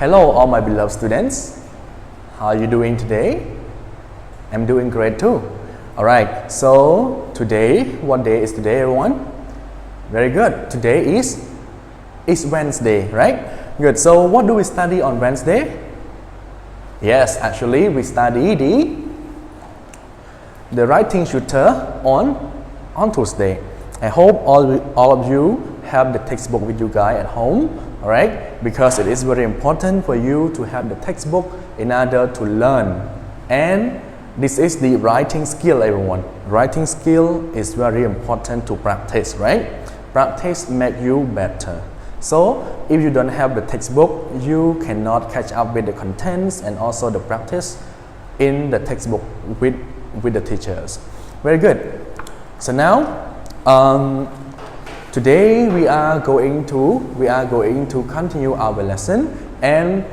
Hello all my beloved students. How are you doing today? I'm doing great too. Alright, so today, what day is today everyone? Very good. Today is Wednesday, right? Good. So what do we study on Wednesday? Yes, actually we study the writing tutor on Tuesday. I hope all of you have the textbook with you guys at home, all right? Because it is very important for you to have the textbook in order to learn. And this is the writing skill, everyone. Writing skill is very important to practice, right? Practice makes you better. So if you don't have the textbook, you cannot catch up with the contents and also the practice in the textbook with the teachers. Very good. So now today we are going to continue our lesson, and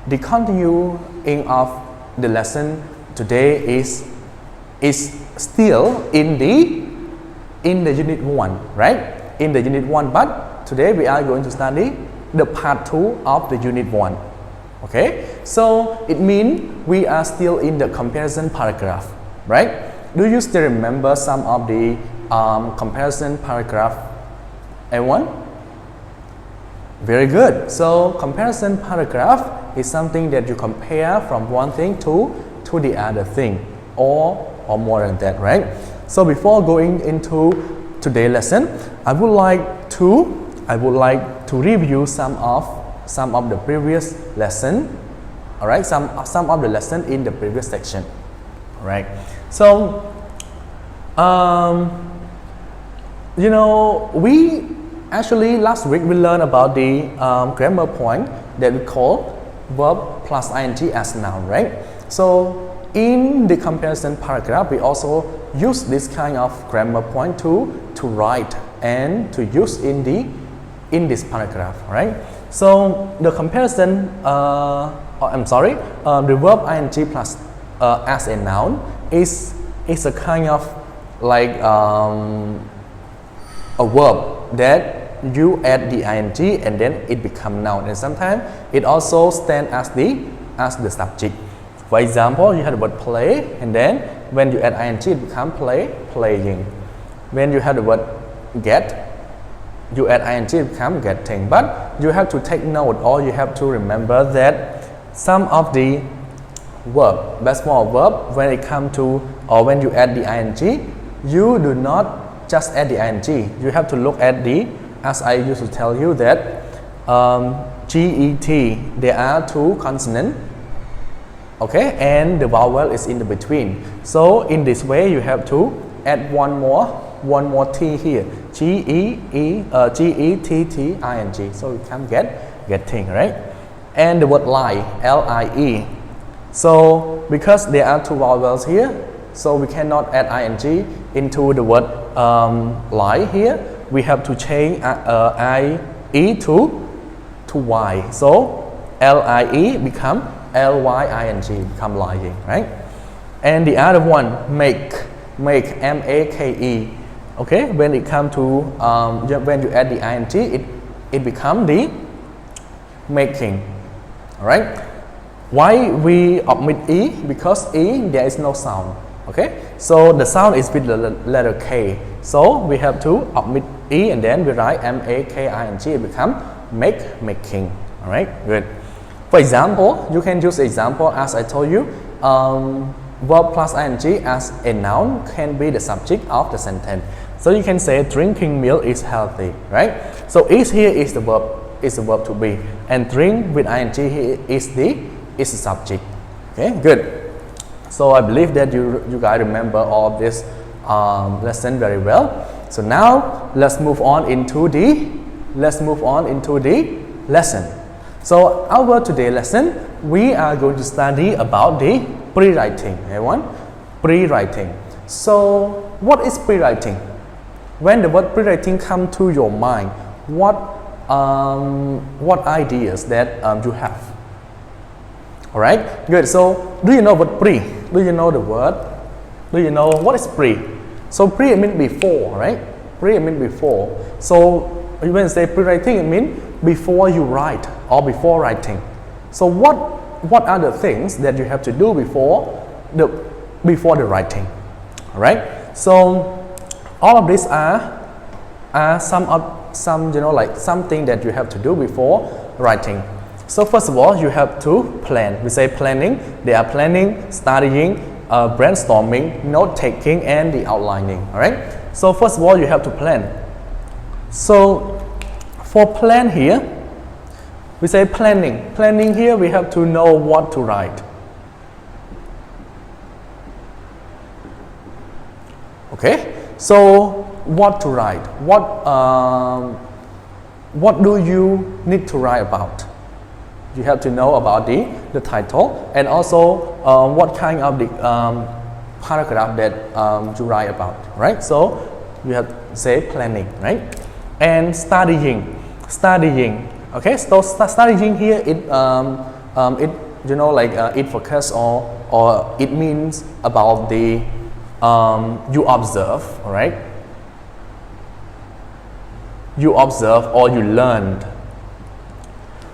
the continuing of the lesson today is still in the unit 1, right? In the unit 1, but today we are going to study the part 2 of the unit 1. Okay, so it means we are still in the comparison paragraph, right? Do you still remember some of the comparison paragraph, everyone? Very good. So comparison paragraph is something that you compare from one thing to the other thing, or more than that, right? So before going into today's lesson, I would like to review some of the previous lesson. All right, some of the lesson in the previous section. All right. So you know, we actually last week we learned about the grammar point that we call verb plus ing as noun, right? So in the comparison paragraph, we also use this kind of grammar point to write and to use in this paragraph, right? So the comparison, the verb ing plus as a noun is a kind of like a verb that you add the ing and then it becomes noun, and sometimes it also stands as the subject. For example, you have the word play, and then when you add ing it becomes playing. When you have the word get, you add ing it becomes getting. But you have to take note, or you have to remember that some of the verb, best form of verb, when it comes to, or when you add the ing, you do not just add the ing. You have to look at the, as I used to tell you that get, there are two consonants, okay, and the vowel is in the between. So in this way, you have to add one more t here, getting. So you can getting, right? And the word lie, lie. So because there are two vowels here, so we cannot add ing into the word lie here. We have to change ie to y. So lie become lying, become lying, right? And the other one, make, make. Okay, when it comes to when you add the ing, it becomes the making. All right. Why we omit e? Because e there is no sound. Okay, so the sound is with the letter k. So we have to omit e and then we write making. It becomes making. All right, good. For example, you can use example as I told you. Verb plus ing as a noun can be the subject of the sentence. So you can say drinking milk is healthy, right? So is here is the verb to be, and drink with ing here is the subject. Okay, good. So I believe that you guys remember all of this lesson very well. So now let's move on into the lesson. So our today's lesson, we are going to study about the prewriting. Everyone, prewriting. So what is prewriting? When the word prewriting comes to your mind, what ideas that you have? All right, good. So do you know what pre? Do you know the word? Do you know what is pre? So pre means before, right? Pre means before. So when you say pre-writing, it means before you write or before writing. So what are the things that you have to do before the writing? All right. So all of these are some like something that you have to do before writing. So first of all, you have to plan. We say planning. They are planning, studying, brainstorming, note taking, and the outlining. All right. So first of all, you have to plan. So for plan here, we say planning. Planning here, we have to know what to write. Okay. So what to write? What do you need to write about? You have to know about the title, and also what kind of the paragraph that you write about, right? So you have to say planning, right? And studying. Okay, so studying here, it it focus or it means about the you observe, all right? You observe or you learned.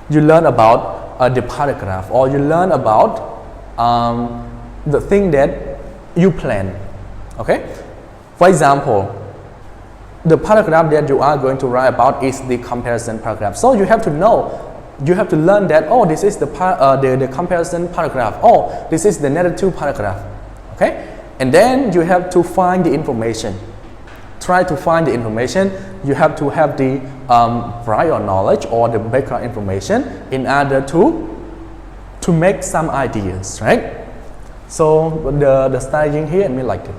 You learn about the paragraph, or you learn about the thing that you plan. Okay. For example, the paragraph that you are going to write about is the comparison paragraph. So you have to know, you have to learn that, oh, this is the comparison paragraph. Oh, this is the narrative paragraph. Okay. And then you have to find the information. Try to find the information. You have to have the prior knowledge or the background information in order to make some ideas, right? So the studying here, I mean like it.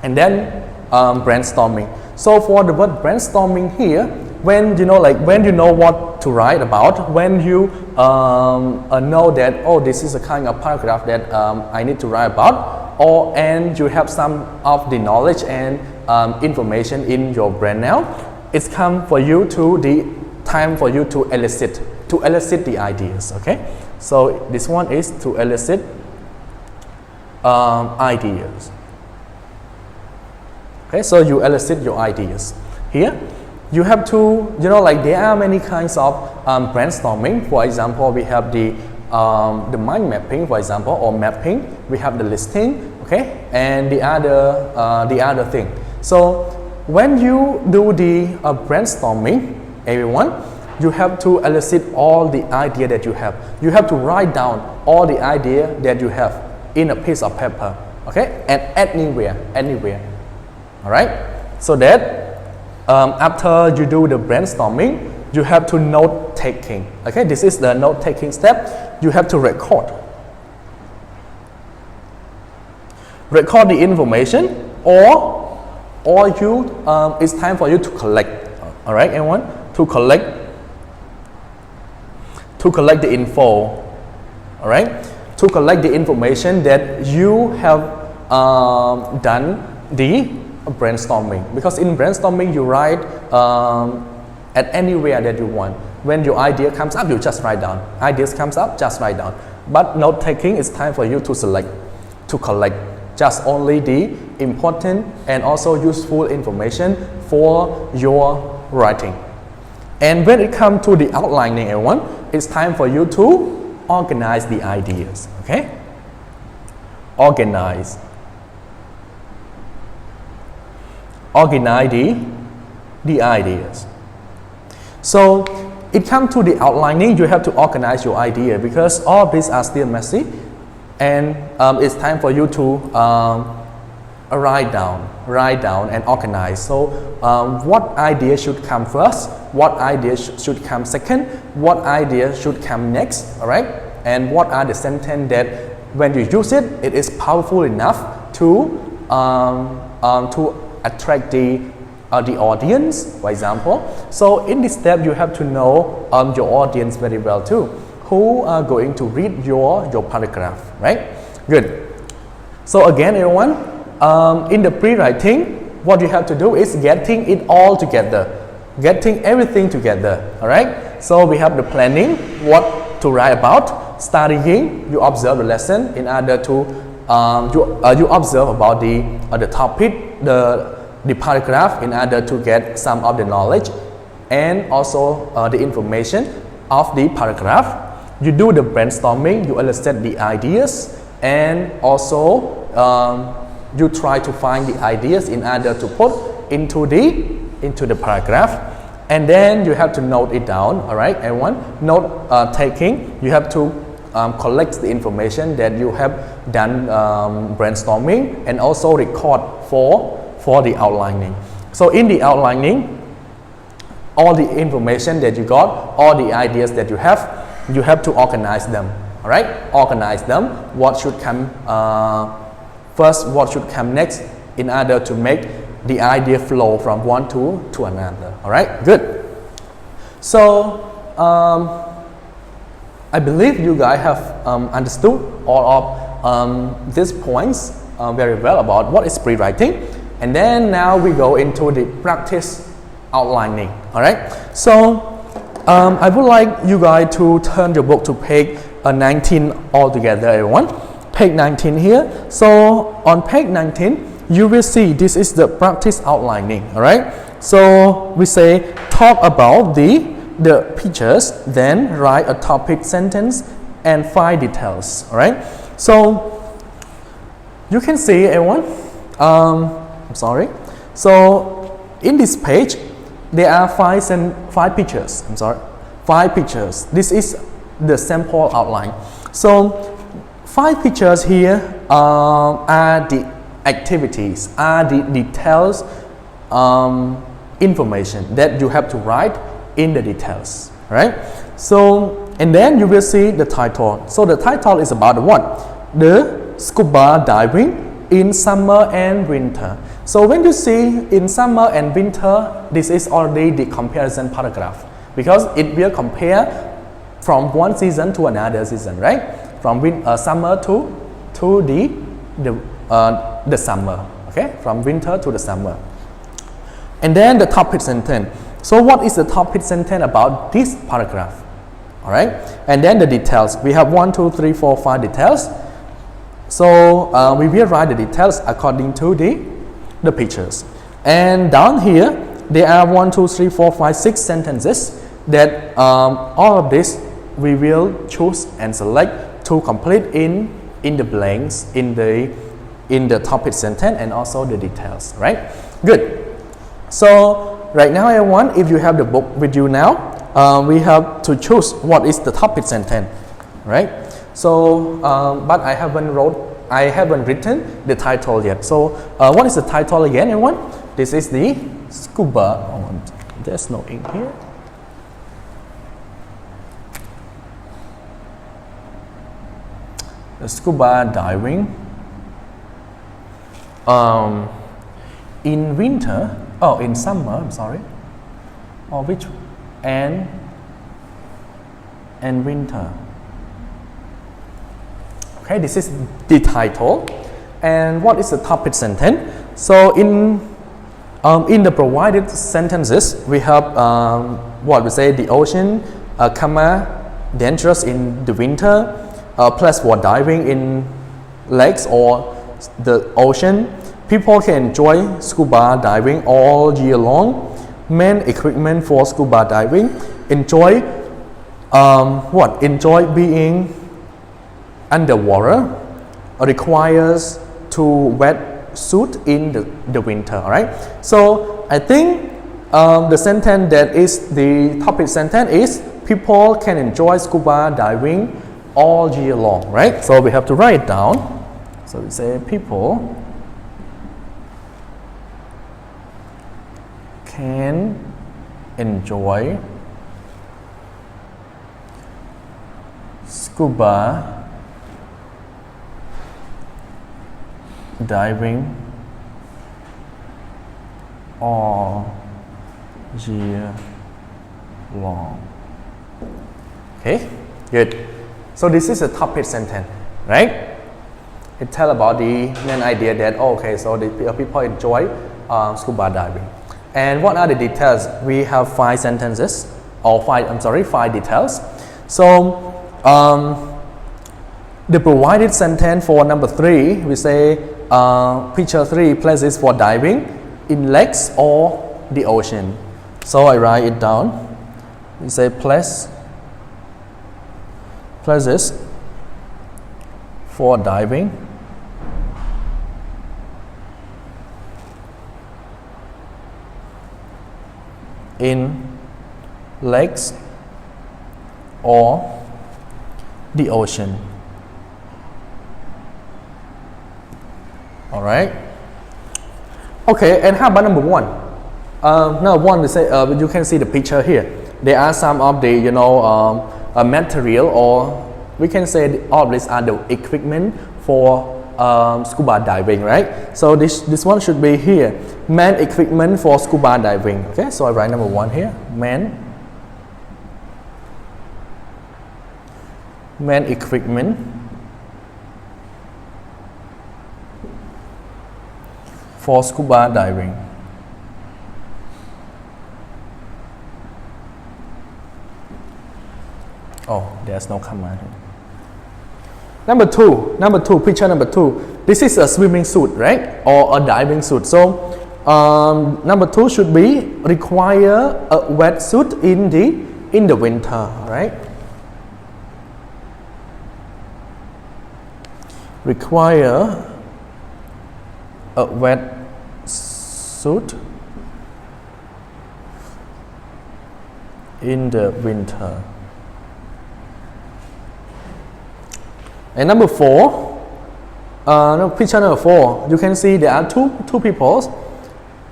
And then brainstorming. So for the word brainstorming here, when you know what to write about, when you know that, oh, this is a kind of paragraph that I need to write about, and you have some of the knowledge and information in your brain now, it's time for you to elicit the ideas. Okay, so this one is to elicit ideas. Okay, so you elicit your ideas. Here, you have to, there are many kinds of brainstorming. For example, we have the mind mapping, for example, or mapping. We have the listing, okay, and the other thing. So when you do the brainstorming, everyone, you have to elicit all the idea that you have. You have to write down all the idea that you have in a piece of paper, okay, and anywhere. All right, so that after you do the brainstorming, you have to note taking. Okay, this is the note taking step. You have to record the information, or you it's time for you to collect. All right, everyone, to collect the info. All right, to collect the information that you have done the brainstorming, because in brainstorming you write at anywhere that you want. When your idea comes up, you just write down. Ideas comes up, just write down. But note taking, it's time for you to collect just only the important and also useful information for your writing. And when it comes to the outlining, everyone, it's time for you to organize the ideas. Okay, organize the ideas. So it comes to the outlining, you have to organize your idea, because all of these are still messy, and it's time for you to write down and organize. So what idea should come first, what idea should come second, what idea should come next, all right? And what are the sentences that when you use it, it is powerful enough to attract the audience, for example. So in this step, you have to know your audience very well too, who are going to read your paragraph, right? Good. So again, everyone, in the pre-writing, what you have to do is getting it all together, getting everything together, all right? So we have the planning, what to write about, studying, you observe the lesson in order to you observe about the topic, the paragraph in order to get some of the knowledge, and also the information of the paragraph. You do the brainstorming, you elicit the ideas, and also you try to find the ideas in order to put into the paragraph, and then you have to note it down. All right, everyone. Note taking. You have to collect the information that you have done brainstorming, and also record for the outlining. So in the outlining, all the information that you got, all the ideas that you have to organize them. All right, organize them. What should come first? What should come next? In order to make the idea flow from one to another. All right, good. So I believe you guys have understood all of these points very well about what is pre-writing, and then now we go into the practice outlining. All right, so I would like you guys to turn your book to page 19 altogether, everyone. Page 19 here. So on page 19, you will see this is the practice outlining. All right. So we say talk about the pictures, then write a topic sentence and 5 details. All right. So you can see, everyone. I'm sorry. So in this page, there are 5 pictures. 5 pictures. This is the sample outline. So 5 pictures here are the activities, are the details information that you have to write in the details, right? So, and then you will see the title. So the title is about what? The scuba diving in summer and winter. So when you see in summer and winter, this is already the comparison paragraph, because it will compare from one season to another season, right? From summer to the summer, okay? From winter to the summer. And then the topic sentence. So what is the topic sentence about this paragraph? All right, and then the details. We have 1, 2, 3, 4, 5 details. So we will write the details according to the pictures. And down here, there are 1, 2, 3, 4, 5, 6 sentences that all of this we will choose and select to complete in the blanks in the topic sentence and also the details, right? Good. So right now, everyone, if you have the book with you now, we have to choose what is the topic sentence, right? So, but I haven't written the title yet. So, what is the title again, everyone? This is the scuba. Oh, there's no ink here. The scuba diving in winter. Oh, in summer. I'm sorry. Or which? And winter. Okay, this is the title. And what is the topic sentence? So in the provided sentences, we have what we say: the ocean, dangerous in the winter, place for diving in lakes or the ocean. People can enjoy scuba diving all year long. Main equipment for scuba diving. Enjoy Enjoy being underwater. Requires to wetsuit in the winter. All right. So I think the sentence that is the topic sentence is people can enjoy scuba diving all year long. Right. So we have to write it down. So we say people can enjoy scuba diving all year long. Okay, good. So this is a topic sentence, right? It tells about the main idea that so the people enjoy scuba diving. And what are the details? We have 5 sentences, or 5 details. So the provided sentence for number 3, we say picture 3 places for diving in lakes or the ocean. So I write it down. We say places for diving in lakes or the ocean. All right. Okay, and how about number one? Number one, we say you can see the picture here. There are some of the material, or we can say all of these are the equipment for scuba diving, right? So this one should be here, main equipment for scuba diving. Okay, so I write number one here, main equipment for scuba diving. Oh, there's no command here. Number two, picture number two. This is a swimming suit, right? Or a diving suit. So number two should be require a wetsuit in the winter, right? Require a wetsuit in the winter. And number four, picture number four, you can see there are two people,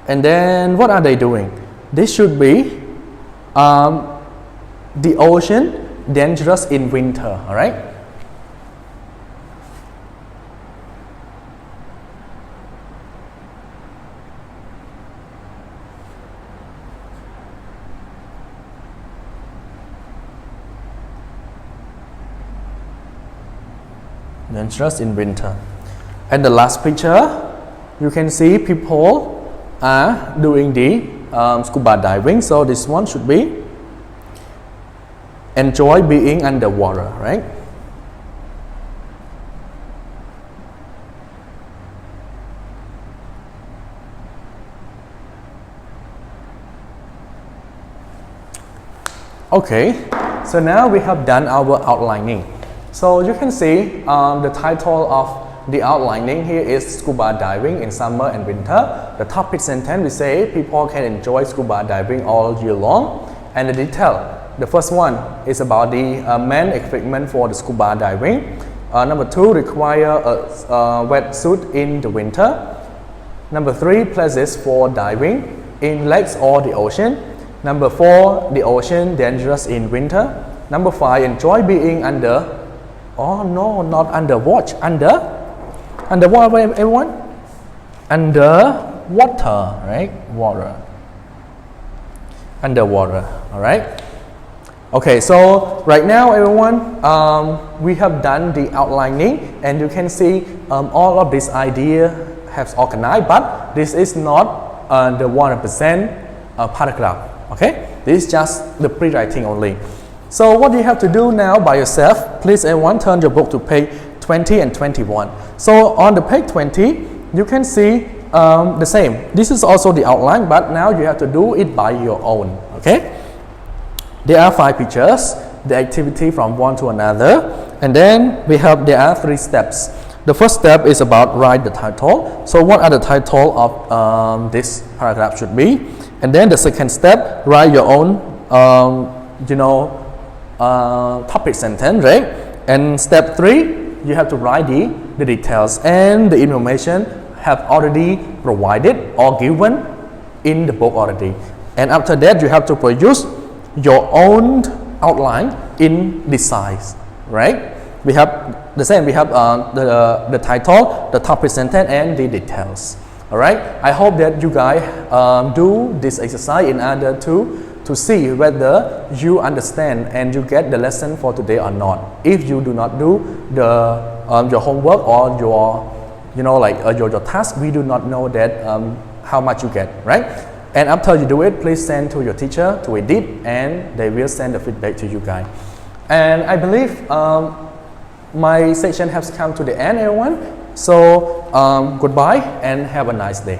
and then what are they doing? This should be the ocean dangerous in winter, all right? Dangerous in winter. And the last picture, you can see people are doing the scuba diving. So this one should be enjoy being underwater, right? Okay, so now we have done our outlining. So you can see the title of the outlining here is scuba diving in summer and winter. The topic sentence we say people can enjoy scuba diving all year long. And the detail, the first one is about the main equipment for the scuba diving. Number two, require a wetsuit in the winter. Number three, places for diving in lakes or the ocean. Number four, the ocean dangerous in winter. Number five, enjoy being under. Oh no, not under watch. Under what, everyone? Under water, right? Water. Underwater. All right. Okay, so right now, everyone, we have done the outlining, and you can see all of this idea has organized, but this is not the 100% paragraph. Okay, this is just the pre-writing only. So what you have to do now by yourself, please everyone turn your book to page 20 and 21. So on the page 20, you can see the same. This is also the outline, but now you have to do it by your own, okay? There are 5 pictures, the activity from one to another, and then there are 3 steps. The first step is about write the title. So what are the title of this paragraph should be? And then the second step, write your own, topic sentence, right? And step 3, you have to write the details, and the information have already provided or given in the book already. And after that, you have to produce your own outline in this size, right? We have the same. We have the title, the topic sentence, and the details. All right. I hope that you guys do this exercise in order to see whether you understand and you get the lesson for today or not. If you do not do your homework or your task, we do not know that how much you get, right? And after you do it, please send to your teacher to edit, and they will send the feedback to you guys. And I believe my section has come to the end, everyone. So goodbye and have a nice day.